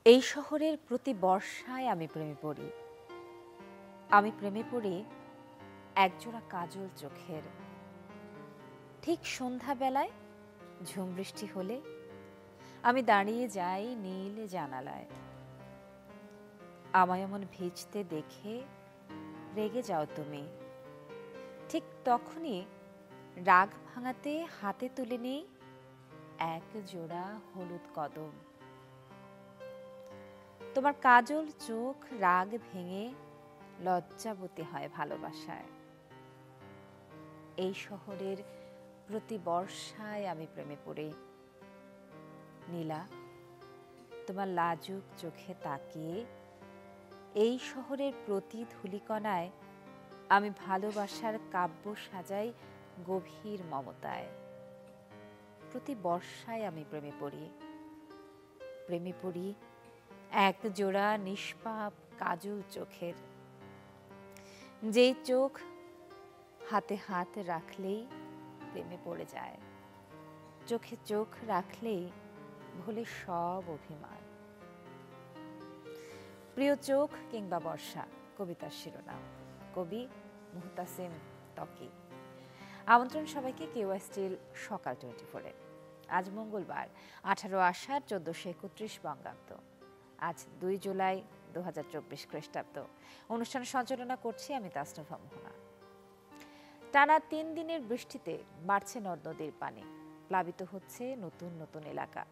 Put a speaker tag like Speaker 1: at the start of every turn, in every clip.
Speaker 1: এই শহরের প্রতি বর্ষায় আমি প্রেমে পড়ি। আমি প্রেমে পড়ি একজোড়া কাজল চোখের। ঠিক সন্ধ্যাবেলায় ঝুম বৃষ্টি হলে আমি দাঁড়িয়ে যাই নীল জানালায়। আমায় এমন ভিজতে দেখে রেগে যাও তুমি। ঠিক তখনই রাগ ভাঙাতে হাতে তুলে নেই এক জোড়া হলুদ কদম। তোমার কাজল চোখ রাগ ভেঙে লজ্জাবতী হয় ভালোবাসায়। এই শহরের প্রতি বর্ষায় আমি প্রেমে পড়ি। নীলা, তোমার লাজুক চোখে তাকিয়ে এই শহরের প্রতি ধূলিকণায় আমি ভালোবাসার কাব্য সাজাই গভীর মমতায়। প্রতি বর্ষায় আমি প্রেমে পড়ি। প্রেমে পড়ি এক জোড়া নিষ্পাপ কাজল চোখের, যেই চোখ হাতে হাত রাখলেই প্রেমে পড়ে যায়, চোখে চোখ রাখলেই ভুলে সব অভিমান। প্রিয় চোখ কিংবা বর্ষা কবিতার শিরোনাম, কবি মুহতাসিম ত্বকী। আমন্ত্রণ সবাইকে কেওয়াইস্টিল সকাল 24-এ। আজ মঙ্গলবার 18 আষাঢ় 1431 বঙ্গাব্দ। আজ 2 জুলাই 2024 খ্রিস্টাব্দ। অনুষ্ঠান সঞ্চালনা করছি আমি তাসনুভা মোহনা। টানা 3 দিনের বৃষ্টিতে বাড়ছে নদ নদীর পানি, প্লাবিত হচ্ছে নতুন নতুন এলাকা,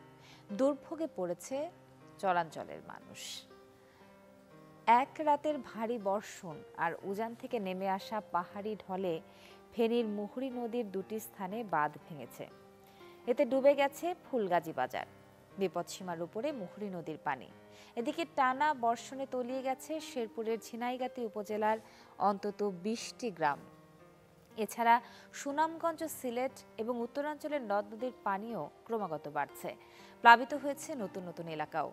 Speaker 1: দুর্ভোগে পড়েছে চরাঞ্চলের মানুষ। এক রাতের ভারী বর্ষণ আর উজান থেকে নেমে আসা পাহাড়ি ঢলে ফেনীর মুহুরী নদীর 2টি স্থানে বাঁধ ভেঙেছে। এতে ডুবে গেছে ফুলগাজী বাজার। বিপদসীমার উপরে মুহুরী নদীর পানি। এদিকে টানা বর্ষণে তলিয়ে গেছে শেরপুরের ঝিনাইগাতী উপজেলার অন্তত 20টি গ্রাম। এছাড়া সুনামগঞ্জ, সিলেট এবং উত্তরাঞ্চলের নদ নদীর পানিও ক্রমাগত বাড়ছে। প্লাবিত হয়েছে নতুন নতুন এলাকাও।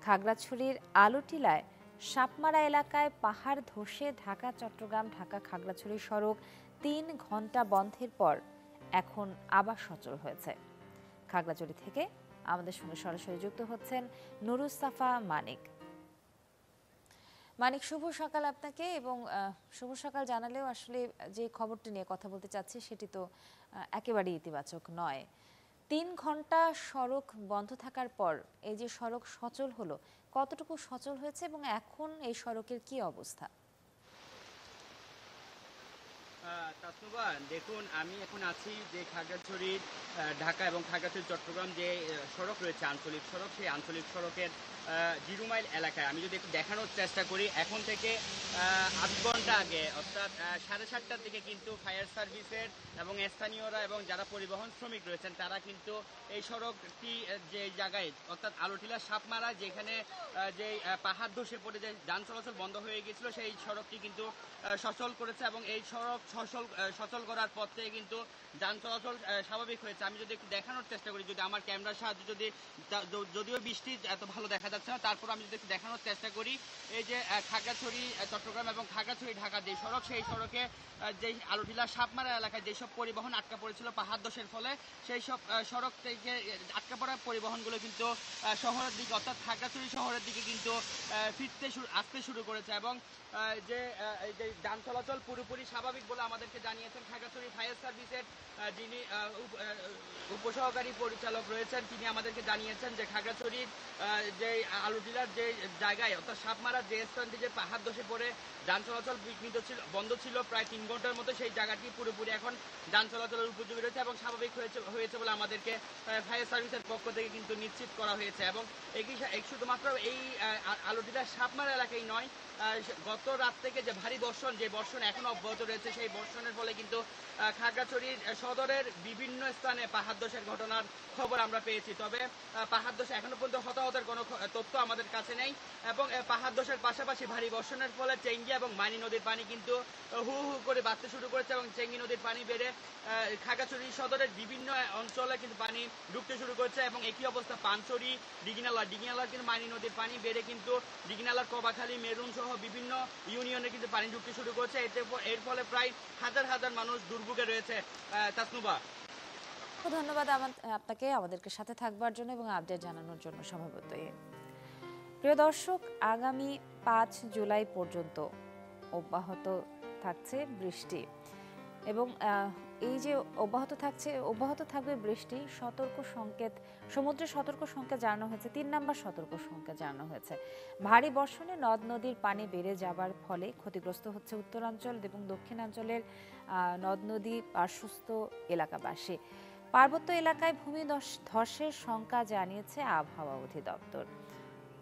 Speaker 1: খাগড়াছড়ির আলোটিলায় সাপমারা এলাকায় পাহাড় ধসে ঢাকা চট্টগ্রাম ঢাকা খাগড়াছড়ি সড়ক 3 ঘন্টা বন্ধের পর এখন আবার সচল হয়েছে। খাগড়াছড়ি থেকে আমাদের সঙ্গে সরাসরি যুক্ত হচ্ছেন নুরুস সাফা মানিক। মানিক, শুভ সকাল আপনাকে। এবং শুভ সকাল জানালেও আসলে যে খবরটি নিয়ে কথা বলতে চাচ্ছি সেটি তো একেবারেই ইতিবাচক নয়। 3 ঘন্টা সড়ক বন্ধ থাকার পর এই যে সড়ক সচল হলো, কতটুকু সচল হয়েছে এবং এখন এই সড়কের কি অবস্থা?
Speaker 2: তাসনুভা, দেখুন, আমি এখন আছি যে খাগড়াছড়ি ঢাকা এবং খাগড়াছড়ি চট্টগ্রাম যে সড়ক রয়েছে, আঞ্চলিক সড়ক, সেই আঞ্চলিক সড়কের 0 মাইল এলাকায়। আমি যদি একটু দেখানোর চেষ্টা করি, এখন থেকে 8 ঘন্টা আগে অর্থাৎ 7:30টার দিকে কিন্তু ফায়ার সার্ভিসের এবং স্থানীয়রা এবং যারা পরিবহন শ্রমিক রয়েছেন তারা কিন্তু এই সড়কটি যে জায়গায় অর্থাৎ আলোটিলা সাপমারা যেখানে যে পাহাড় ধসে পড়ে যে যান চলাচল বন্ধ হয়ে গিয়েছিল সেই সড়কটি কিন্তু সচল করেছে এবং এই সড়ক সচল করার পর থেকে কিন্তু যান চলাচল স্বাভাবিক হয়েছে। আমি যদি একটু দেখানোর চেষ্টা করি, যদি আমার ক্যামেরার সাহায্যে যদিও বৃষ্টি এত ভালো দেখা যাচ্ছে না, তারপর আমি যদি একটু দেখানোর চেষ্টা করি, এই যে খাগড়াছড়ি চট্টগ্রাম এবং খাগড়াছড়ি ঢাকা যে সড়ক, সেই সড়কে যে আলোটিলা সাপমারা এলাকায় যেসব পরিবহন আটকা পড়েছিল পাহাড় ধসের ফলে, সেই সব সড়ক থেকে আটকা পড়া পরিবহনগুলো কিন্তু শহরের দিকে অর্থাৎ খাগড়াছড়ি শহরের দিকে কিন্তু আসতে শুরু করেছে এবং যে যান চলাচল পুরোপুরি স্বাভাবিক বলে আমাদেরকে জানিয়েছেন খাগড়াছড়ি ফায়ার সার্ভিসের যিনি উপসহকারী পরিচালক রয়েছেন, তিনি আমাদেরকে জানিয়েছেন যে খাগড়াছড়ির যে আলোটিলার যে জায়গায় অর্থাৎ সাপমারার যে স্থানটি যে পাহাড় ধসে পড়ে যান চলাচল বন্ধ ছিল প্রায় 3 ঘন্টার মতো, সেই জায়গাটি পুরোপুরি এখন যান চলাচলের উপযোগী রয়েছে এবং স্বাভাবিক হয়েছে বলে আমাদেরকে ফায়ার সার্ভিসের পক্ষ থেকে কিন্তু নিশ্চিত করা হয়েছে। এবং শুধুমাত্র এই আলোটিলার সাপমারা এলাকায় নয়, গত রাত থেকে যে ভারী বর্ষণ এখনো অব্যাহত রয়েছে, সেই বর্ষণের ফলে কিন্তু খাগড়াছড়ির সদরের বিভিন্ন স্থানে পাহাড় ধসের ঘটনার খবর আমরা পেয়েছি। তবে পাহাড় ধসে এখনো পর্যন্ত হতাহতের কোনো তথ্য আমাদের কাছে নেই এবং পাহাড় ধসের পাশাপাশি ভারী বর্ষণের ফলে চেঙ্গি এবং মানি নদীর পানি কিন্তু হু হু করে বাড়তে শুরু করেছে এবং চেঙ্গি নদীর পানি বেড়ে খাগড়াছড়ি সদরের বিভিন্ন অঞ্চলে কিন্তু পানি ঢুকতে শুরু করেছে এবং একই অবস্থা পানছড়ি, ডিগিনালার কিন্তু মানি নদীর পানি বেড়ে কিন্তু ডিগিনালার, কবাখালী, মেরুন সহ বিভিন্ন ইউনিয়নে কিন্তু পানি ঢুকতে শুরু করেছে। এর ফলে প্রায় হাজার হাজার মানুষ দুর্ভোগে রয়েছে। তাসনুভা,
Speaker 1: ধন্যবাদ আপনাকে আমাদেরকে সাথে থাকবার জন্য এবং আপডেট জানানোর জন্য। স্বভাবতই প্রিয় দর্শক, আগামী 5 জুলাই পর্যন্ত অব্যাহত থাকছে বৃষ্টি এবং এই যে অব্যাহত থাকবে বৃষ্টি, সতর্ক সংকেত, সমুদ্রে সতর্ক সংকেত জানানো হয়েছে, 3 নম্বর সতর্ক সংকেত জানানো হয়েছে। ভারী বর্ষণে নদ নদীর পানি বেড়ে যাবার ফলে ক্ষতিগ্রস্ত হচ্ছে উত্তরাঞ্চল এবং দক্ষিণাঞ্চলের নদ নদী পার্শ্বস্থ এলাকাবাসী। পার্বত্য এলাকায় ভূমি ধসের শঙ্কা জানিয়েছে আবহাওয়া অধিদপ্তর।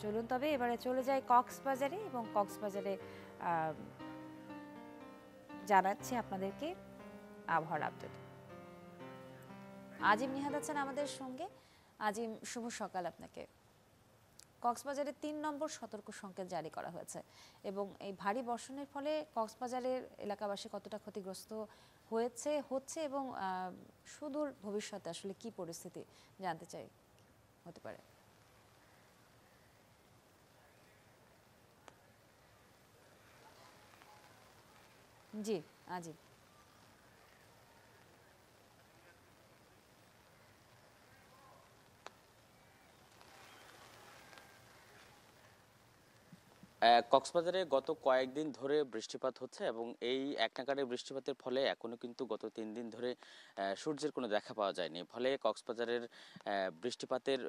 Speaker 1: চলুন তবে এবারে চলে যাই কক্সবাজারে এবং কক্সবাজারে জানাচ্ছি আপনাদেরকে আবহাওয়ার আপডেট। আজিম নিহাদ আছেন আমাদের সঙ্গে। আজিম, শুভ সকাল আপনাকে। কক্সবাজারে 3 নম্বর সতর্ক সংকেত জারি করা হয়েছে এবং এই ভারী বর্ষণের ফলে কক্সবাজারের এলাকাবাসী কতটা ক্ষতিগ্রস্ত হচ্ছে এবং সুদূর ভবিষ্যতে আসলে কি পরিস্থিতি জানতে চাই হতে পারে। জি আজিম।
Speaker 3: কক্সবাজারে গত কয়েকদিন ধরে বৃষ্টিপাত হচ্ছে এবং এই একনাগাড়ে বৃষ্টিপাতের ফলে এখনো কিন্তু গত 3 দিন ধরে সূর্যের কোনো দেখা পাওয়া যায়নি। ফলে কক্সবাজারের বৃষ্টিপাতের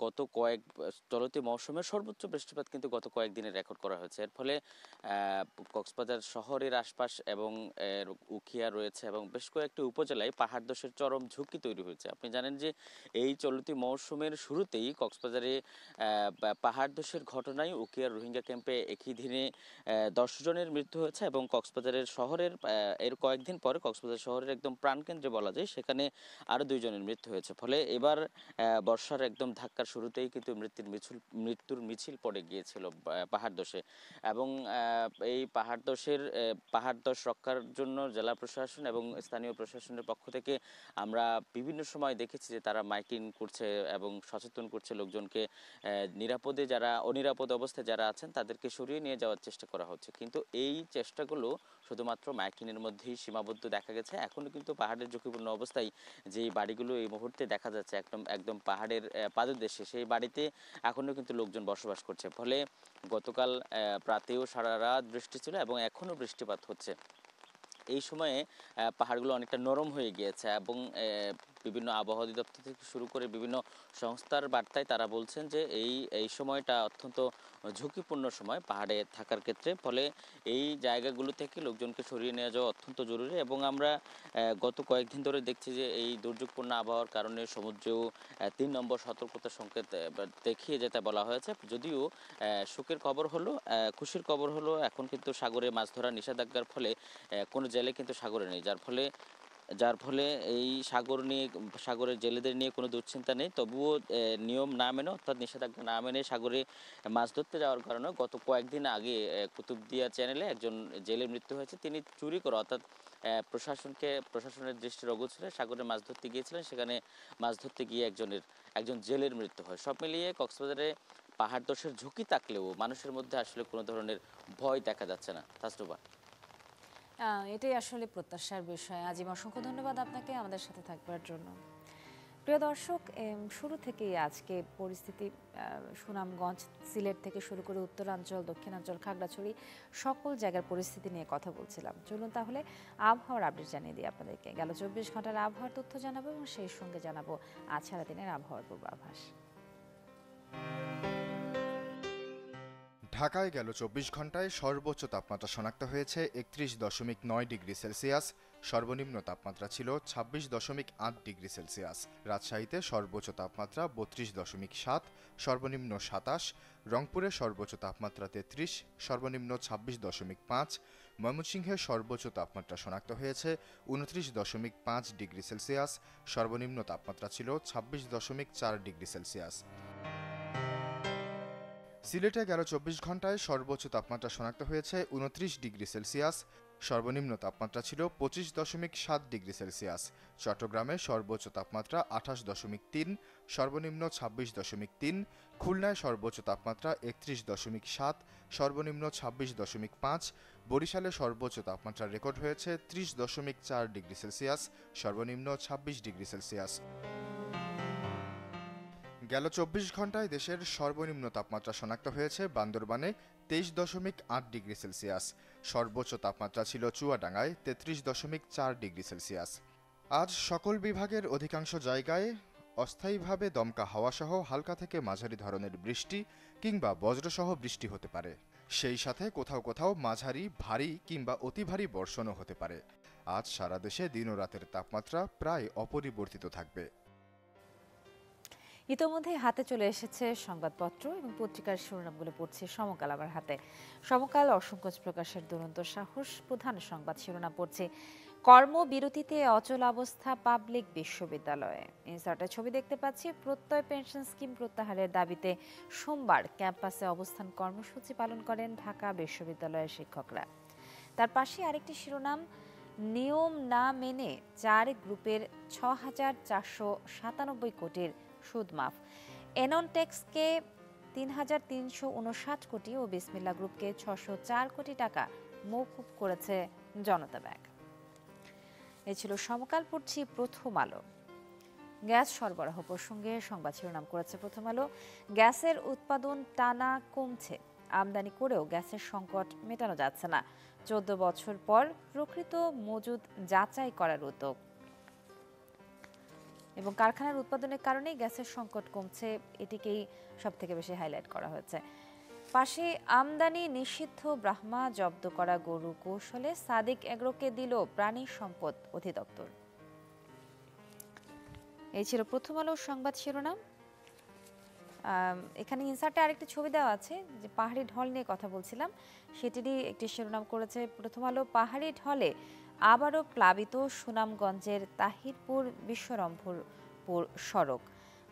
Speaker 3: গত চলতি মৌসুমের সর্বোচ্চ বৃষ্টিপাত কিন্তু গত কয়েকদিনে রেকর্ড করা হয়েছে। এর ফলে কক্সবাজার শহরের আশপাশ এবং উখিয়া রয়েছে এবং বেশ কয়েকটি উপজেলায় পাহাড় ধসের চরম ঝুঁকি তৈরি হয়েছে। আপনি জানেন যে এই চলতি মৌসুমের শুরুতেই কক্সবাজারে পাহাড় ধসের ঘটনায় উখিয়ার রোহিঙ্গা ক্যাম্পে একই দিনে 10 জনের মৃত্যু হয়েছে এবং কক্সবাজারের শহরের এর কয়েকদিন পরে কক্সবাজার শহরের একদম প্রাণকেন্দ্রে বলা যায় সেখানে আরো 2 জনের মৃত্যু হয়েছে। ফলে এবার বর্ষার একদম ধাক্কার শুরুতেই কিন্তু মৃত্যুর মিছিল পড়ে গিয়েছিল পাহাড় ধসে এবং এই পাহাড় ধস রক্ষার জন্য জেলা প্রশাসন এবং স্থানীয় প্রশাসনের পক্ষ থেকে আমরা বিভিন্ন সময় দেখেছি যে তারা মাইকিং করছে এবং সচেতন করছে লোকজনকে, অনিরাপদ অবস্থায় যারা আছেন তাদেরকে সরিয়ে নিয়ে যাওয়ার চেষ্টা করা হচ্ছে। কিন্তু এই চেষ্টাগুলো শুধুমাত্র মাইকিংয়ের মধ্যেই সীমাবদ্ধ দেখা গেছে। এখনো কিন্তু পাহাড়ের ঝুঁকিপূর্ণ অবস্থায় যেই বাড়িগুলো এই মুহূর্তে দেখা যাচ্ছে একদম পাহাড়ের পাদদেশে, সেই বাড়িতে এখনো কিন্তু লোকজন বসবাস করছে। ফলে গতকাল রাতেও সারা রাত বৃষ্টি ছিল এবং এখনো বৃষ্টিপাত হচ্ছে। এই সময়ে পাহাড়গুলো অনেকটা নরম হয়ে গিয়েছে এবং বিভিন্ন আবহাওয়া অধিদপ্তর থেকে শুরু করে বিভিন্ন সংস্থার বার্তায় তারা বলছেন যে এই সময়টা অত্যন্ত ঝুঁকিপূর্ণ সময় পাহাড়ে থাকার ক্ষেত্রে। ফলে এই জায়গাগুলো থেকে লোকজনকে সরিয়ে নিয়ে যাওয়া অত্যন্ত জরুরি এবং আমরা গত কয়েকদিন ধরে দেখছি যে এই দুর্যোগপূর্ণ আবহাওয়ার কারণে সমুদ্রেও 3 নম্বর সতর্কতা সংকেত দেখিয়ে যেতে বলা হয়েছে। যদিও খুশির খবর হলো এখন কিন্তু সাগরে মাছ ধরা নিষেধাজ্ঞার ফলে কোনো জেলে কিন্তু সাগরে নেই, যার ফলে এই সাগরের জেলেদের নিয়ে কোনো দুশ্চিন্তা নেই। তবুও নিয়ম না মেনে অর্থাৎ নিষেধাজ্ঞা না মেনে সাগরে মাছ ধরতে যাওয়ার কারণে গত কয়েকদিন আগে কুতুবদিয়া চ্যানেলে একজন জেলের মৃত্যু হয়েছে। তিনি চুরি করে অর্থাৎ প্রশাসনের দৃষ্টির অগোচরে সাগরে মাছ ধরতে গিয়েছিলেন, সেখানে মাছ ধরতে গিয়ে একজন জেলের মৃত্যু হয়। সব মিলিয়ে কক্সবাজারে পাহাড় ধসের ঝুঁকি থাকলেও মানুষের মধ্যে আসলে কোনো ধরনের ভয় দেখা যাচ্ছে না। তাসনুবা,
Speaker 1: এটাই আসলে প্রত্যাশার বিষয়। আজিম, অসংখ্য ধন্যবাদ আপনাকে আমাদের সাথে থাকবার জন্য। প্রিয় দর্শক, শুরু থেকেই আজকে পরিস্থিতি সুনামগঞ্জ, সিলেট থেকে শুরু করে উত্তরাঞ্চল, দক্ষিণাঞ্চল, খাগড়াছড়ি সকল জায়গার পরিস্থিতি নিয়ে কথা বলছিলাম। চলুন তাহলে আবহাওয়ার আপডেট জানিয়ে দিই আপনাদেরকে। গেল 24 ঘন্টার আবহাওয়ার তথ্য জানাবো এবং সেই সঙ্গে জানাবো আজ সারাদিনের আবহাওয়ার পূর্বাভাস।
Speaker 4: ঢাকায় গেল 24 ঘন্টায় সর্বোচ্চ তাপমাত্রা শনাক্ত হয়েছে 31.9 ডিগ্রি সেলসিয়াস, সর্বনিম্ন তাপমাত্রা ছিল 26.8 ডিগ্রি সেলসিয়াস। রাজশাহীতে সর্বোচ্চ তাপমাত্রা 32.7, সর্বনিম্ন 27, রংপুরে সর্বোচ্চ তাপমাত্রা 33, সর্বনিম্ন 26.5, ময়মনসিংহে সর্বোচ্চ তাপমাত্রা শনাক্ত হয়েছে 29.5 ডিগ্রি সেলসিয়াস, সর্বনিম্ন তাপমাত্রা ছিল 26.4 ডিগ্রি সেলসিয়াস। সিলেটে গেল 24 ঘন্টায় সর্বোচ্চ তাপমাত্রা শনাক্ত হয়েছে 29 ডিগ্রি সেলসিয়াস, সর্বনিম্ন তাপমাত্রা ছিল 25.7 ডিগ্রি সেলসিয়াস। চট্টগ্রামে সর্বোচ্চ তাপমাত্রা 28.3, সর্বনিম্ন 26.3, খুলনায় সর্বোচ্চ তাপমাত্রা 31.7, সর্বনিম্ন 26.5, বরিশালে সর্বোচ্চ তাপমাত্রা রেকর্ড হয়েছে 30.4 ডিগ্রি সেলসিয়াস, সর্বনিম্ন 26 ডিগ্রি সেলসিয়াস। গেল ২৪ ঘন্টায় দেশের সর্বনিম্ন তাপমাত্রা শনাক্ত হয়েছে বান্দরবানে ২৩.৮ ডিগ্রি সেলসিয়াস। সর্বোচ্চ তাপমাত্রা ছিল চুয়াডাঙ্গায় ৩৩.৪ ডিগ্রি সেলসিয়াস। আজ সকল বিভাগের অধিকাংশ জায়গায় অস্থায়ীভাবে দমকা হাওয়াসহ হালকা থেকে মাঝারি ধরনের বৃষ্টি কিংবা বজ্রসহ বৃষ্টি হতে পারে। সেই সাথে কোথাও কোথাও মাঝারি, ভারী কিংবা অতি ভারী বর্ষণও হতে পারে। আজ সারা দেশে দিন ও রাতের তাপমাত্রা প্রায় অপরিবর্তিত থাকবে।
Speaker 1: ইতোমধ্যে হাতে চলে এসেছে সংবাদপত্র এবং পত্রিকার শিরোনামগুলো পড়ছে সমকাল আমার হাতে। সমকাল অসংকোচ প্রকাশের দুরন্ত সাহস প্রধান সংবাদ শিরোনাম পড়ছে কর্মবিরতিতে অচল অবস্থা পাবলিক বিশ্ববিদ্যালয়ে। ইনসার্টের ছবি দেখতে পাচ্ছি প্রত্যয় পেনশন স্কিম প্রত্যাহারের দাবিতে সোমবার ক্যাম্পাসে অবস্থান কর্মসূচি পালন করেন ঢাকা বিশ্ববিদ্যালয়ের শিক্ষকরা। তার পাশে আরেকটি শিরোনাম নিয়ম না মেনে 4 গ্রুপের ৬,৪৯৭ কোটির সুদ মাফ। এননটেক্সকে ৩,৩৫৯ কোটি ও বিসমিল্লাহ গ্রুপকে ৬০৪ কোটি টাকা মওকুফ করেছে জনতা ব্যাংক। এ ছিল সমকাল। পড়ছি প্রথম আলো। গ্যাস সরবরাহ প্রসঙ্গে সংবাদ শিরোনাম করেছে প্রথম আলো। গ্যাসের উৎপাদন টানা কমছে, আমদানি করেও গ্যাসের সংকট মেটানো যাচ্ছে না। 14 বছর পর প্রকৃত মজুদ যাচাই করার উদ্যোগ এবং কারখানার উৎপাদনের কারণে গ্যাসের সংকট কমছে, এটিকেই সবথেকে বেশি হাইলাইট করা হয়েছে। পাশে আমদানি নিষিদ্ধ ব্রাহ্মা জব্দ করা গরু কৌশলে সাদিক এগ্রোকে দিল প্রাণী সম্পদ অধিদপ্তর। এই ছিল প্রথম আলোর সংবাদ শিরোনাম। এখানে ইনসার্টে আরেকটি ছবি দেওয়া আছে, যে পাহাড়ি ঢল নিয়ে কথা বলছিলাম, সেটিরই একটি শিরোনাম করেছে প্রথম আলো। পাহাড়ি ঢলে আবারও প্লাবিত সুনামগঞ্জের তাহিরপুর বিশ্বরম্ভপুর সড়ক।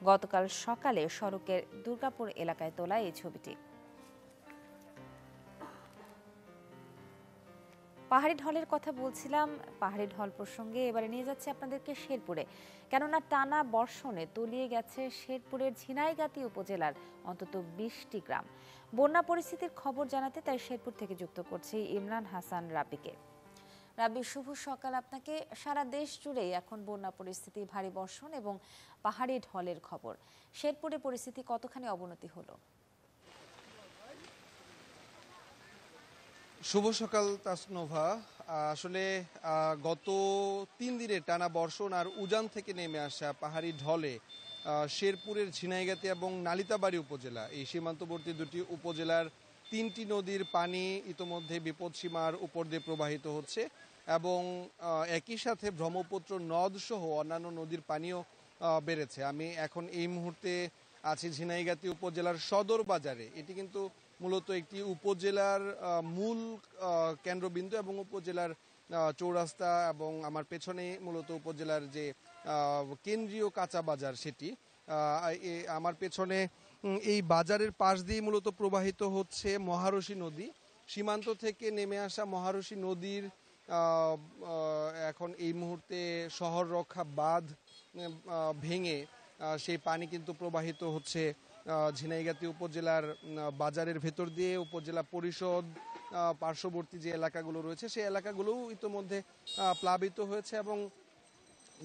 Speaker 1: গতকাল সকালে সড়কের দুর্গাপুর এলাকায় তোলা এই ছবিটি। পাহাড়ি ঢলের কথা বলছিলাম, পাহাড়ি ঢল প্রসঙ্গে এবারে নিয়ে যাচ্ছে আপনাদেরকে শেরপুরে। কেননা টানা বর্ষণে তলিয়ে গেছে শেরপুরের ঝিনাইগাতি উপজেলার অন্তত 20টি গ্রাম। বন্যা পরিস্থিতির খবর জানাতে তাই শেরপুর থেকে যুক্ত করছি ইমরান হাসান রাবিকে। রাবি, শুভ সকাল আপনাকে। সারা দেশ জুড়ে এখন বন্যা পরিস্থিতি, ভারী বর্ষণ এবং পাহাড়ি ঢলের খবর। শেরপুরে পরিস্থিতি কতখানি অবনতি হলো?
Speaker 5: শুভ সকাল তাসনোভা। আসলে গত 3 দিনে টানা বর্ষণ আর উজান থেকে নেমে আসা পাহাড়ি ঢলে শেরপুরের ঝিনাইগাতি এবং নালিতাবাড়ি উপজেলা, এই সীমান্তবর্তী দুটি উপজেলার 3টি নদীর পানি ইতোমধ্যে বিপদসীমার উপর দিয়ে প্রবাহিত হচ্ছে এবং একই সাথে ব্রহ্মপুত্র নদ সহ অন্যান্য নদীর পানিও বেড়েছে। আমি এখন এই মুহূর্তে আছি ঝিনাইগাতি উপজেলার সদর বাজারে। এটি কিন্তু মূলত একটি উপজেলার মূল কেন্দ্রবিন্দু এবং উপজেলার চৌরাস্তা, এবং আমার পেছনে মূলত উপজেলার যে কেন্দ্রীয় কাঁচা বাজার সেটি। আমার পেছনে এই বাজারের পাশ দিয়ে মূলত প্রবাহিত হচ্ছে মহারশী নদী। সীমান্ত থেকে নেমে আসা মহারশী নদীর এখন এই মুহূর্তে শহর রক্ষা বাঁধ ভেঙে সেই পানি কিন্তু প্রবাহিত হচ্ছে ঝিনাইগাতি উপজেলার বাজারের ভেতর দিয়ে। উপজেলা পরিষদ পার্শ্ববর্তী যে এলাকাগুলো রয়েছে সেই এলাকাগুলোও ইতোমধ্যে প্লাবিত হয়েছে এবং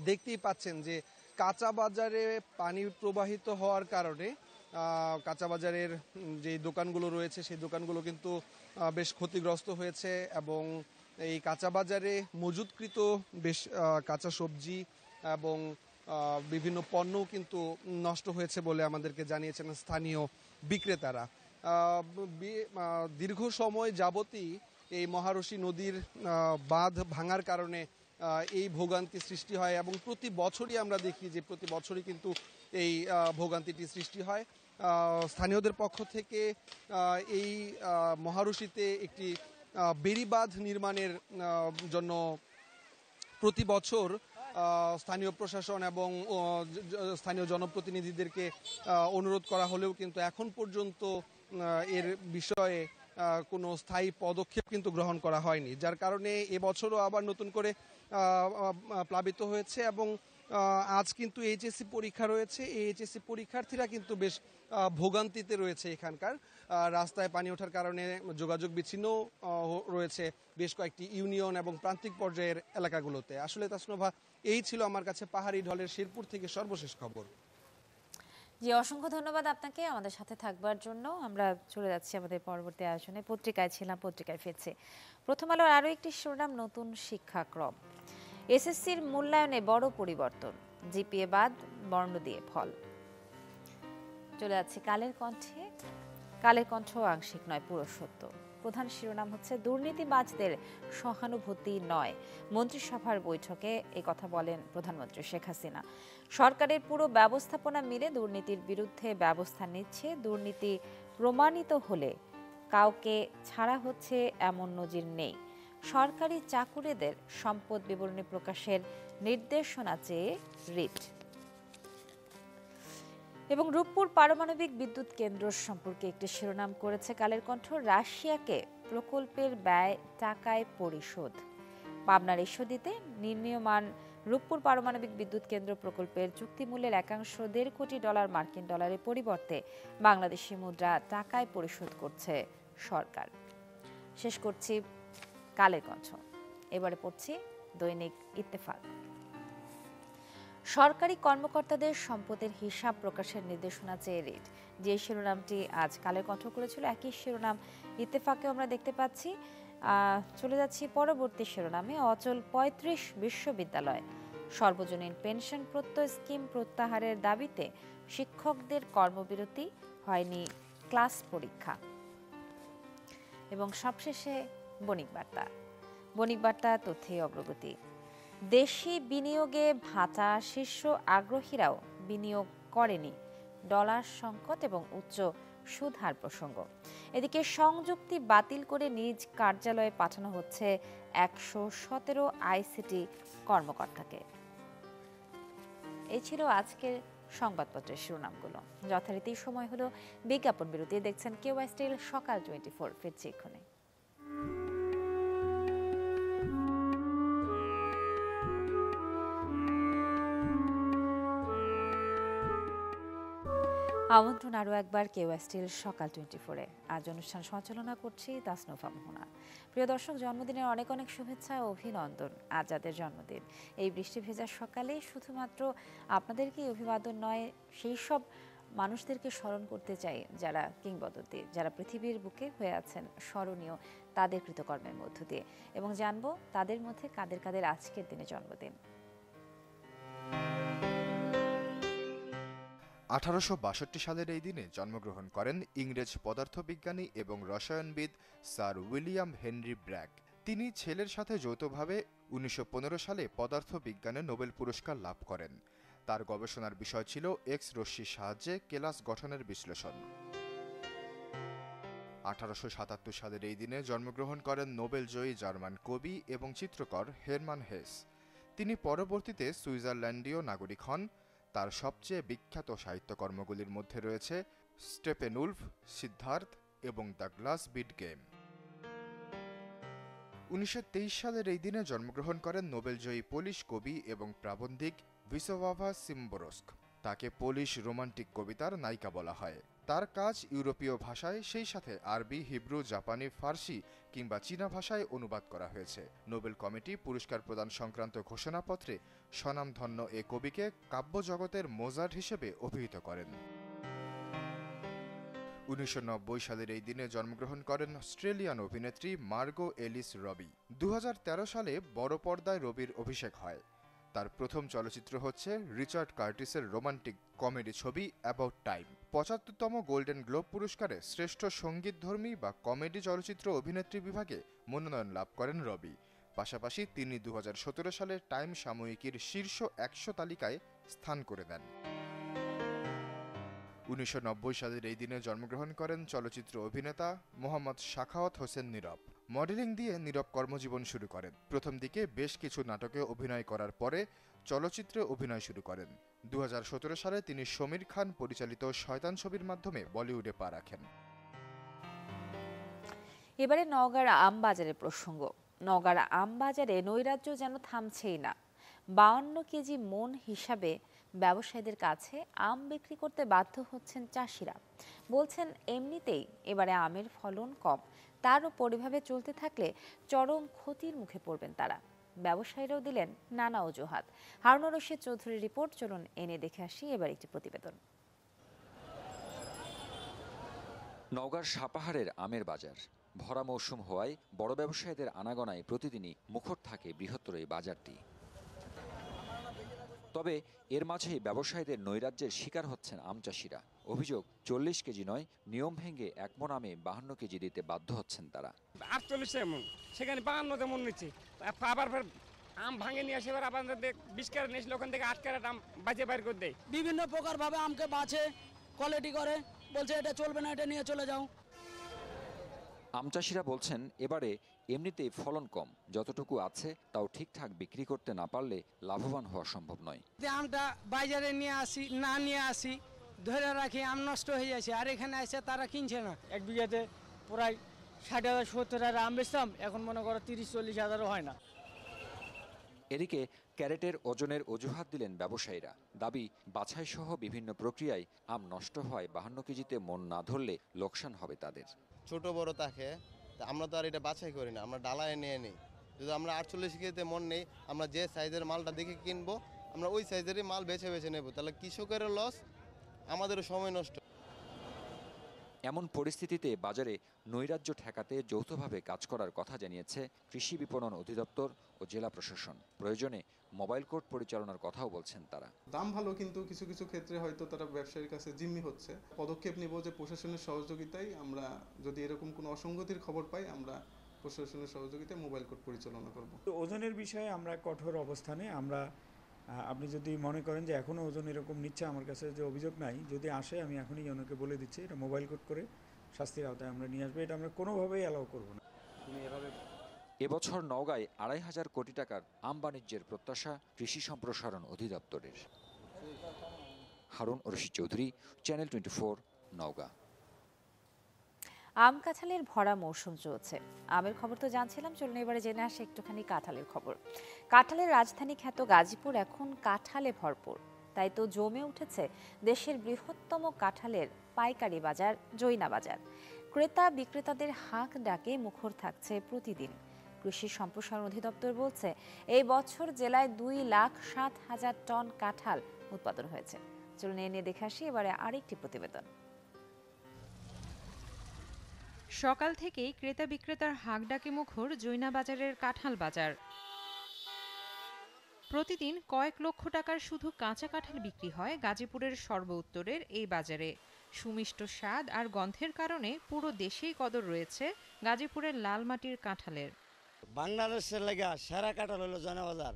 Speaker 5: দেখতেই পাচ্ছেন যে কাঁচা বাজারে পানি প্রবাহিত হওয়ার কারণে কাঁচা বাজারের যে দোকানগুলো রয়েছে সেই দোকানগুলো কিন্তু বেশ ক্ষতিগ্রস্ত হয়েছে এবং এই কাঁচা বাজারে মজুদকৃত বেশ কাঁচা সবজি এবং বিভিন্ন পণ্যও কিন্তু নষ্ট হয়েছে বলে আমাদেরকে জানিয়েছেন স্থানীয় বিক্রেতারা। দীর্ঘ সময় যাবতই এই মহারশী নদীর বাঁধ ভাঙার কারণে এই ভোগান্তি সৃষ্টি হয় এবং প্রতি বছরই আমরা দেখি যে প্রতি বছরই কিন্তু এই ভোগান্তিটি সৃষ্টি হয়। স্থানীয়দের পক্ষ থেকে এই মহারশীতে একটি বেড়িবাঁধ নির্মাণের জন্য প্রতি বছর স্থানীয় প্রশাসন এবং স্থানীয় জনপ্রতিনিধিদেরকে অনুরোধ করা হলেও কিন্তু এখন পর্যন্ত এর বিষয়ে কোনো স্থায়ী পদক্ষেপ কিন্তু গ্রহণ করা হয়নি, যার কারণে এবছরও আবার নতুন করে প্লাবিত হয়েছে এবং আজ কিন্তু এইচএসসি পরীক্ষা রয়েছে। এই এইচএসসি পরীক্ষার্থীরা কিন্তু বেশ ভোগান্তিতে রয়েছে। এখানকার রাস্তায় পানি ওঠার কারণে যোগাযোগ বিচ্ছিন্ন রয়েছে বেশ কয়েকটি ইউনিয়ন এবং প্রান্তিক পর্যায়ের এলাকাগুলোতে। আসলে তাসনোভা, এই ছিল আমার কাছে পাহাড়ি ঢলের শেরপুর থেকে সর্বশেষ খবর।
Speaker 1: জি, অসংখ্য ধন্যবাদ আপনাকে আমাদের সাথে থাকবার জন্য। আমরা চলে যাচ্ছি আমাদের পরবর্তী আয়োজনে। পত্রিকায় ছিলাম, পত্রিকায় ফিরছি। প্রথম আলোর আরও একটি শিরোনাম, নতুন শিক্ষাক্রম। এসএসসির মূল্যায়নে বড় পরিবর্তন, জিপিএ বাদ, বর্ণ দিয়ে ফল। চলে যাচ্ছি কালের কণ্ঠে। কালের কণ্ঠ আংশিক নয়, পুরো সত্য। প্রধান শিরোনাম হচ্ছে দুর্নীতিবাজদের সহানুভূতি নয়। মন্ত্রিসভার বৈঠকে এই কথা বলেন প্রধানমন্ত্রী শেখ হাসিনা। সরকারের পুরো ব্যবস্থাপনা মিলে দুর্নীতির বিরুদ্ধে ব্যবস্থা নিচ্ছে। দুর্নীতি প্রমাণিত হলে কাউকে ছাড়া হচ্ছে এমন নজির নেই। সরকারি চাকুরেদের সম্পদ বিবরণী প্রকাশের নির্দেশনা চেয়ে রিট। এবং রূপপুর পারমাণবিক বিদ্যুৎ কেন্দ্র সম্পর্কে একটি শিরোনাম করেছে কালের কণ্ঠ, রাশিয়াকে প্রকল্পের ব্যয় টাকায় পরিশোধ। পাবনার ঈশ্বরদীতে নির্মীয়মান রূপপুর পারমাণবিক বিদ্যুৎ কেন্দ্র প্রকল্পের চুক্তিমূল্যের একাংশ $1.5 কোটি মার্কিন ডলারের পরিবর্তে বাংলাদেশি মুদ্রা টাকায় পরিশোধ করছে সরকার। শেষ করছি কালের কণ্ঠ। এবারে পড়ছি দৈনিক ইত্তেফাক। সরকারি কর্মকর্তাদের সম্পদের হিসাব প্রকাশের নির্দেশনা চেয়ে রিট, যে শিরোনামটি আজ কালের কণ্ঠ করেছিল একই শিরোনাম ইত্তেফাকে আমরা দেখতে পাচ্ছি। চলে যাচ্ছি পরবর্তী শিরোনামে, অচল 35 বিশ্ববিদ্যালয়। সর্বজনীন পেনশন প্রত্যয় স্কিম প্রত্যাহারের দাবিতে শিক্ষকদের কর্মবিরতি, হয়নি ক্লাস পরীক্ষা। এবং সবশেষে বণিক বার্তা। বণিক বার্তা তথ্যে অগ্রগতি। দেশি বিনিয়োগে ভাটা, শীর্ষ আগ্রহীরাও বিনিয়োগ করেনি। ডলার সংকট এবং উচ্চ সুদ হার প্রসঙ্গ। এদিকে সংযুক্তি বাতিল করে নিজ কার্যালয়ে পাঠানো হচ্ছে 117 আইসিটি কর্মকর্তাকে। এই ছিল আজকের সংবাদপত্রের শিরোনামগুলো। যথারীতি সময় হলো বিজ্ঞাপন বিরতি। দেখছেন কেওয়াই স্টিল সকাল 24। ফিরছি এক্ষুনি। আমন্ত্রণ আরও একবার কেওয়াই স্টিল সকাল 24-এ। আজ অনুষ্ঠান সঞ্চালনা করছি তাসনুফা মোহনা। প্রিয় দর্শক, জন্মদিনের অনেক অনেক শুভেচ্ছা ও অভিনন্দন। আজ যাদের জন্মদিন, এই বৃষ্টি ভেজা সকালে শুধুমাত্র আপনাদেরকেই অভিবাদন নয়, সেই সব মানুষদেরকে স্মরণ করতে চাই যারা কিংবদন্তি, যারা পৃথিবীর বুকে হয়ে আছেন স্মরণীয় তাদের কৃতকর্মের মধ্য দিয়ে, এবং জানবো তাদের মধ্যে কাদের কাদের আজকের দিনে জন্মদিন।
Speaker 4: 1862 সালের এই দিনে জন্মগ্রহণ করেন ইংরেজ পদার্থবিজ্ঞানী এবং রসায়নবিদ স্যার উইলিয়াম হেনরি ব্র্যাগ। তিনি ছেলের সাথে যৌথভাবে 1915 সালে পদার্থবিজ্ঞানে নোবেল পুরস্কার লাভ করেন। তার গবেষণার বিষয় ছিল এক্স রশ্মির সাহায্যে কেলাস গঠনের বিশ্লেষণ। 1877 সালের এই দিনে জন্মগ্রহণ করেন নোবেলজয়ী জার্মান কবি এবং চিত্রকর হেরমান হেস। তিনি পরবর্তীতে সুইজারল্যান্ডীয় নাগরিক হন। তার সবচেয়ে বিখ্যাত সাহিত্যকর্মগুলির মধ্যে রয়েছে স্টেপেনউলফ, সিদ্ধার্থ এবং দ্য গ্লাস বিড গেম। 1923 সালের এই দিনে জন্মগ্রহণ করেন নোবেলজয়ী পোলিশ কবি এবং প্রাবন্ধিক ভিসোভাভা সিম্বরস্ক। তাকে পোলিশ রোমান্টিক কবিতার নায়িকা বলা হয়। তার কাজ ইউরোপীয় ভাষায়, সেই সাথে আরবি, হিব্রু, জাপানি, ফার্সি কিংবা চীনা ভাষায় অনুবাদ করা হয়েছে। নোবেল কমিটি পুরস্কার প্রদান সংক্রান্ত ঘোষণাপত্রে স্বনামধন্য এ কবিকে কাব্যজগতের মোজার্ট হিসেবে অভিহিত করেন। 1990 সালের এই দিনে জন্মগ্রহণ করেন অস্ট্রেলিয়ান অভিনেত্রী মার্গো এলিস রবি। 2013 সালে বড় পর্দায় রবির অভিষেক হয়। তার প্রথম চলচ্চিত্র হচ্ছে রিচার্ড কার্টিসের রোমান্টিক কমেডি ছবি অ্যাবাউট টাইম। 75তম গোল্ডেন গ্লোব পুরস্কারে শ্রেষ্ঠ সঙ্গীতধর্মী বা কমেডি চলচ্চিত্র অভিনেত্রী বিভাগে মনোনয়ন লাভ করেন রবি। পাশাপাশি তিনি 2017 সালে টাইম সাময়িকীর শীর্ষ 100 তালিকায় স্থান করে দেন। 1990 সালের এই দিনে জন্মগ্রহণ করেন চলচ্চিত্র অভিনেতা মোহাম্মদ শাখাওয়াত হোসেন নীরব। মডেলিং দিয়ে নীরব কর্মজীবন শুরু করেন। প্রথম দিকে বেশ কিছু নাটকে অভিনয় করার পরে চলচ্চিত্রে অভিনয় শুরু করেন। 2017 সালে তিনি সমীর খান পরিচালিত শয়তান ছবির মাধ্যমে বলিউডে পা রাখেন।
Speaker 1: এবারে নওগাঁর আমবাজারের প্রসঙ্গ। নওগাঁর আমবাজারে নৈরাজ্য যেন থামছেই না। 52 কেজি মন হিসাবে ব্যবসায়ীদের কাছে আম বিক্রি করতে বাধ্য হচ্ছেন চাষিরা। বলছেন এমনিতেই এবারে আমের ফলন কম, তার উপর এভাবে চলতে থাকলে চরম ক্ষতির মুখে পড়বেন তারা। ব্যবসায়ীরাও দিলেন নানা অজুহাত। হারুনুর রশিদ চৌধুরীর রিপোর্ট, চলুন এনে দেখে আসি এবার একটি প্রতিবেদন।
Speaker 6: নওগাঁর সাপাহারের আমের বাজার ভরা মৌসুম হওয়ায় বড় ব্যবসায়ীদের আনাগোনায় প্রতিদিনই মুখর থাকে বৃহত্তর এই বাজারটি। তবে এর মাঝেই ব্যবসায়ীদের নৈরাজ্যের শিকার হচ্ছেন আম চাষিরা। অভিযোগ 40 কেজি নয়, নিয়ম ভেঙে 1 মণ আমে 52 কেজি দিতে বাধ্য হচ্ছেন তারা।
Speaker 7: 48 এমন, সেখানে 52 তেমন নিচ্ছে, আবার ফের আম ভাঙে নিয়ে আসে, আবার 20 ক্যারেট নিয়েছিল, ওখান থেকে 8 ক্যারেট আম বাজে বাইর করে দেয়।
Speaker 8: বিভিন্ন প্রকার ভাবে আমকে বাছে, কোয়ালিটি করে, বলছে এটা চলবে না, এটা নিয়ে চলে যাও।
Speaker 6: আম চাষিরা বলছেন এবারে এমনিতেই ফলন কম, যতটুকু আছে তাও ঠিকঠাক বিক্রি করতে না পারলে লাভবান হওয়া সম্ভব নয়।
Speaker 8: আমটা বাজারে নিয়ে আসি ধরে রাখি, আম নষ্ট হয়ে যাচ্ছে, আর এখানে এসে তারা কিনছে না।
Speaker 9: 1 বিঘাতে প্রায় 60,000-70,000 আম বেচতাম, এখন মনে করো 30-40 হাজারও হয় না।
Speaker 6: এদিকে ক্যারেটের ওজনের অজুহাত দিলেন ব্যবসায়ীরা। দাবি বাছাই সহ বিভিন্ন প্রক্রিয়ায় আম নষ্ট হয়, 52 কেজিতে মন না ধরলে লোকসান হবে তাদের।
Speaker 10: ছোট বড় থাকে, আমরা তো আর এটা বাছাই করি না, আমরা ডালায় নিয়ে নিই। যদি আমরা 48 কেজিতে মন নেই, আমরা যে সাইজের মালটা দেখে কিনবো, আমরা ওই সাইজেরই মাল বেছে বেছে নেব। তাহলে কৃষকেরও লস, আমাদেরও সময় নষ্ট।
Speaker 6: এমন পরিস্থিতিতে বাজারে নৈরাজ্য ঠেকাতে যৌথভাবে কাজ করার কথা জানিয়েছে কৃষি বিপণন অধিদপ্তর ও জেলা প্রশাসন। প্রয়োজনে মোবাইল কোর্ট পরিচালনার কথাও বলছেন তারা।
Speaker 11: দাম ভালো, কিন্তু কিছু কিছু ক্ষেত্রে হয়তো তারা ব্যবসায়ীর কাছে জিম্মি হচ্ছে। পদক্ষেপ নিব যে প্রশাসনের সহযোগিতায় আমরা যদি এরকম কোনো অসঙ্গতির খবর পাই, আমরা প্রশাসনের সহযোগিতায় মোবাইল কোর্ট পরিচালনা করব।
Speaker 12: ওজনের বিষয়ে আমরা কঠোর অবস্থানে, আপনি যদি মনে করেন যে এখনও ওজন এরকম নিচ্ছে, আমার কাছে যে অভিযোগ নাই, যদি আসে আমি এখনই জনকে বলে দিচ্ছি, এটা মোবাইল কোড করে শাস্তির আওতায় আমরা নিয়ে আসবো। এটা আমরা কোনোভাবেই অ্যালাউ করব না।
Speaker 6: এবছর নওগাঁয় 2,500 কোটি টাকার আম বাণিজ্যের প্রত্যাশা কৃষি সম্প্রসারণ অধিদপ্তরের। হারুন রশিদ চৌধুরী, চ্যানেল 24, নওগাঁ।
Speaker 1: আম কাঁঠালের ভরা মৌসুম চলছে। আমের খবর তো জানছিলাম, চলুন এবারে জেনে আসে একটুখানি কাঁঠালের খবর। কাঁঠালের রাজধানী খ্যাত গাজীপুর এখন কাঁঠালে ভরপুর, তাই তো জমে উঠেছে দেশের বৃহত্তম কাঁঠালের পাইকারি বাজার জৈনা বাজার। ক্রেতা বিক্রেতাদের হাঁক ডাকে মুখর থাকছে প্রতিদিন। কৃষি সম্প্রসারণ অধিদপ্তর বলছে এই বছর জেলায় 2,07,000 টন কাঁঠাল উৎপাদন হয়েছে। চলুন এ নিয়ে দেখে আসি এবারে আরেকটি প্রতিবেদন।
Speaker 13: সকাল থেকেই ক্রেতা বিক্রেতার হাঁক ডাকে মুখর জৈনা বাজারের কাঁঠাল বাজার। প্রতিদিন কয়েক লক্ষ টাকার শুধু কাঁচা কাঁঠাল বিক্রি হয় গাজীপুরের সর্বোত্তরের এই বাজারে। সুমিষ্ট স্বাদ আর গন্ধের কারণে পুরো দেশেই কদর রয়েছে গাজীপুরের লাল মাটির কাঁঠালের।
Speaker 14: বাংলাদেশের লেগা সেরা কাঁঠাল হলো জৈনা বাজার,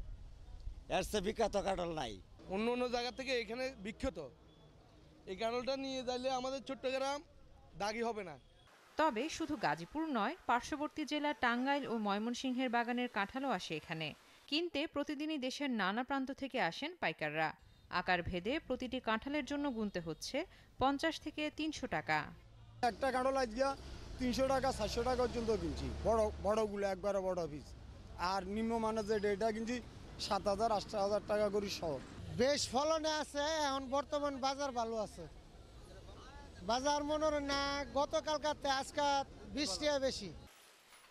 Speaker 14: এর চেয়ে বিখ্যাত কাঁঠাল নাই।
Speaker 5: অন্য অন্য জায়গা থেকে এখানে বিখ্যাত, এই কাঁঠালটা নিয়ে যাইলে আমাদের চট্টগ্রাম দাগি হবে না।
Speaker 13: তবে শুধু গাজীপুর নয়, পার্শ্ববর্তী জেলা টাঙ্গাইল ও ময়মনসিংহের বাগানের কাঁঠালও আসে এখানে কিনতে। প্রতিদিনই দেশের নানা প্রান্ত থেকে আসেন পাইকাররা। আকার ভেদে প্রতিটি কাঁঠালের জন্য গুনতে হচ্ছে 50 থেকে 300 টাকা।
Speaker 15: একটা কাঁঠাল আজকে 300 টাকা 400 টাকা পর্যন্ত কিনছি, বড়গুলো একবারে বড় পিস। আর নিম্নমানের যে ডেটা কিনছি 7,000 8,000 টাকা করে সহ।
Speaker 16: বেশ ফলনে আছে, এখন বর্তমান বাজার ভালো আছে। বাজার মনোর না গতকালকাতে আজকে 20 টাকা বেশি।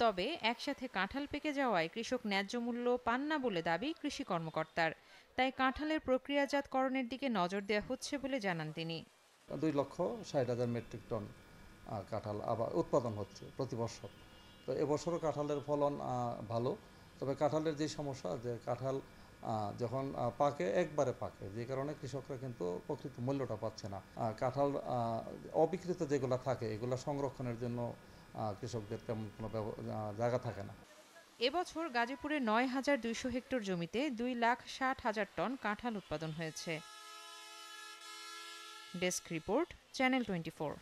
Speaker 13: তবে একসাথে কাঁঠাল পেকে যাওয়ায় কৃষক ন্যায্য মূল্য পান না বলে দাবি কৃষি কর্মকর্তার। তাই কাঁঠালের প্রক্রিয়াজাতকরণের দিকে নজর দেওয়া হচ্ছে বলে জানান তিনি।
Speaker 17: 2,60,000 মেট্রিক টন কাঁঠাল আবার উৎপাদন হচ্ছে প্রতি বছর। তো এবছরও কাঁঠালের ফলন ভালো, তবে কাঁঠালের যে সমস্যা, যে কাঁঠাল যখন পাকে একবারে পাকে, যে কারণে কৃষকরা কিন্তু প্রকৃত মূল্যটা পাচ্ছে না। কাঁঠাল অবিকৃত যেগুলো থাকে এগুলো সংরক্ষণের জন্য কৃষকদের তেমন কোনো জায়গা থাকে না।
Speaker 13: এবছর গাজীপুরে 9,200 হেক্টর জমিতে 2,60,000 টন কাঁঠাল উৎপাদন হয়েছে। Desk report, channel 24।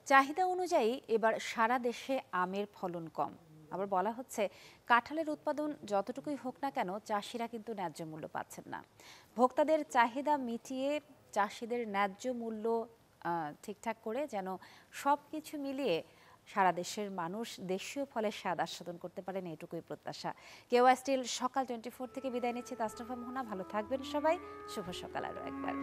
Speaker 1: চাহিদা অনুযায়ী এবার সারা দেশে আমের ফলন কম। আবার বলা হচ্ছে কাঁঠালের উৎপাদন যতটুকুই হোক না কেন চাষিরা কিন্তু ন্যায্য মূল্য পাচ্ছেন না। ভোক্তাদের চাহিদা মিটিয়ে চাষিদের ন্যায্য মূল্য ঠিকঠাক করে যেন সব কিছু মিলিয়ে সারা দেশের মানুষ দেশীয় ফলের স্বাদ আস্বাদন করতে পারেন, এটুকুই প্রত্যাশা। কেওয়া স্টিল সকাল 24 থেকে বিদায় নিচ্ছে তাসনাফা মোহনা। ভালো থাকবেন সবাই, শুভ সকাল আরও একবার।